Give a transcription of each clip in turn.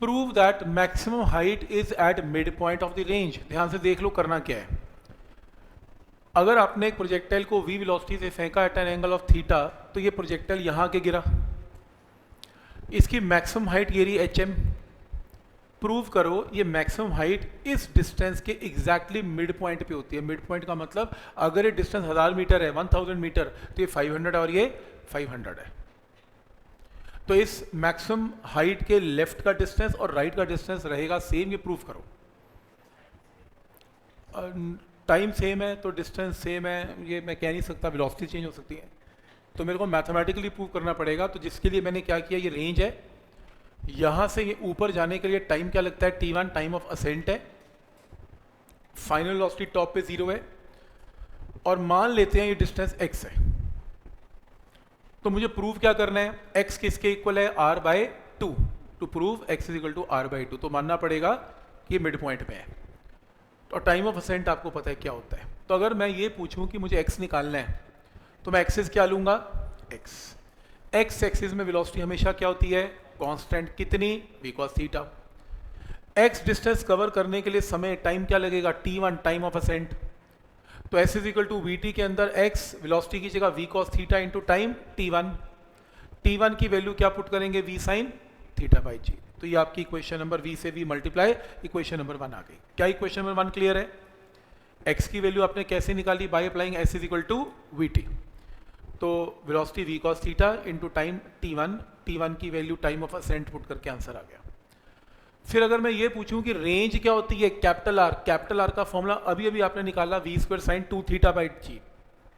Prove that maximum height is at mid point of the range. ध्यान से देख लो करना क्या है। अगर आपने एक प्रोजेक्टाइल को v वेलोसिटी से फेंका at an angle of theta, तो ये प्रोजेक्टाइल यहाँ के गिरा, इसकी मैक्सिमम हाइट ये रही एच एम। प्रूव करो ये मैक्सिमम हाइट इस डिस्टेंस के एग्जैक्टली मिड पॉइंट पे होती है। मिड पॉइंट का मतलब अगर ये डिस्टेंस 1000 मीटर है, 1000 मीटर, तो ये 500 और ये 500 है। तो इस मैक्सिमम हाइट के लेफ्ट का डिस्टेंस और राइट का डिस्टेंस रहेगा सेम, ये प्रूव करो। टाइम सेम है तो डिस्टेंस सेम है, ये मैं कह नहीं सकता, वेलोसिटी चेंज हो सकती है, तो मेरे को मैथमेटिकली प्रूव करना पड़ेगा। तो जिसके लिए मैंने क्या किया, ये रेंज है, यहाँ से ये ऊपर जाने के लिए टाइम क्या लगता है, t1 टाइम ऑफ असेंट है, फाइनल वेलोसिटी टॉप पे 0 है, और मान लेते हैं ये डिस्टेंस x है। तो मुझे प्रूव क्या करना है, x किसके इक्वल है, r/2। To prove x is equal to r/2, तो मानना पड़ेगा कि ये मिड पॉइंट में है। और टाइम ऑफ असेंट आपको पता है क्या होता है। तो अगर मैं ये पूछूं कि मुझे x निकालना है, तो मैं एक्सिस क्या लूंगा, x एक्सिस में वेलोसिटी हमेशा क्या होती है, कांस्टेंट, कितनी, v cos theta. x distance cover करने के लिए समय, टाइम क्या लगेगा, t1 टाइम ऑफ असेंट। तो s is equal to vt के अंदर x वेलोसिटी की जगह v cos theta into time t1 की वैल्यू क्या पुट करेंगे, v sin theta by g। तो ये आपकी इक्वेशन नंबर v से v मल्टीप्लाई इक्वेशन नंबर 1 आ गई। क्या इक्वेशन नंबर 1 क्लियर है। x की वैल्यू आपने कैसे निकाली, by applying s is equal to vt। तो velocity v cos theta into time t1 की value time of ascent put करके आंसर आ गया। फिर अगर मैं ये पूछूं कि रेंज क्या होती है, कैपिटल आर का फॉर्मूला अभी अभी आपने निकाला, v² sin 2 theta by g,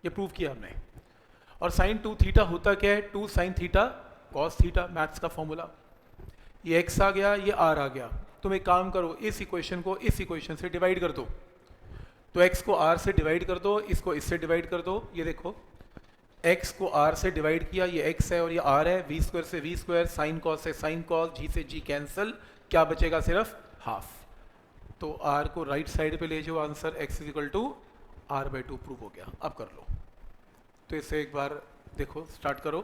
ये प्रूव किया हमने। और sin 2 थीटा होता क्या है, 2 sin theta cos theta, maths का फॉर्मूला। ये x आ गया, ये r आ गया। तुम एक काम करो, इस इक्वेशन को इस इक्वेशन से डिवाइड कर दो। तो x को r से डिवाइड कर दो, इसको इससे डिवाइड कर दो। ये देखो x को r से डिवाइड किया, ये x है और ये r है, v² से v², sin cos से sin cos, g से g कैंसिल, क्या बचेगा, सिर्फ हाफ। तो r को राइट साइड पे ले जाओ, answer x is equal to r/2 prove हो गया। अब कर लो। तो इसे एक बार देखो, स्टार्ट करो।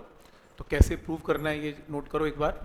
तो कैसे प्रूव करना है ये नोट करो एक बार।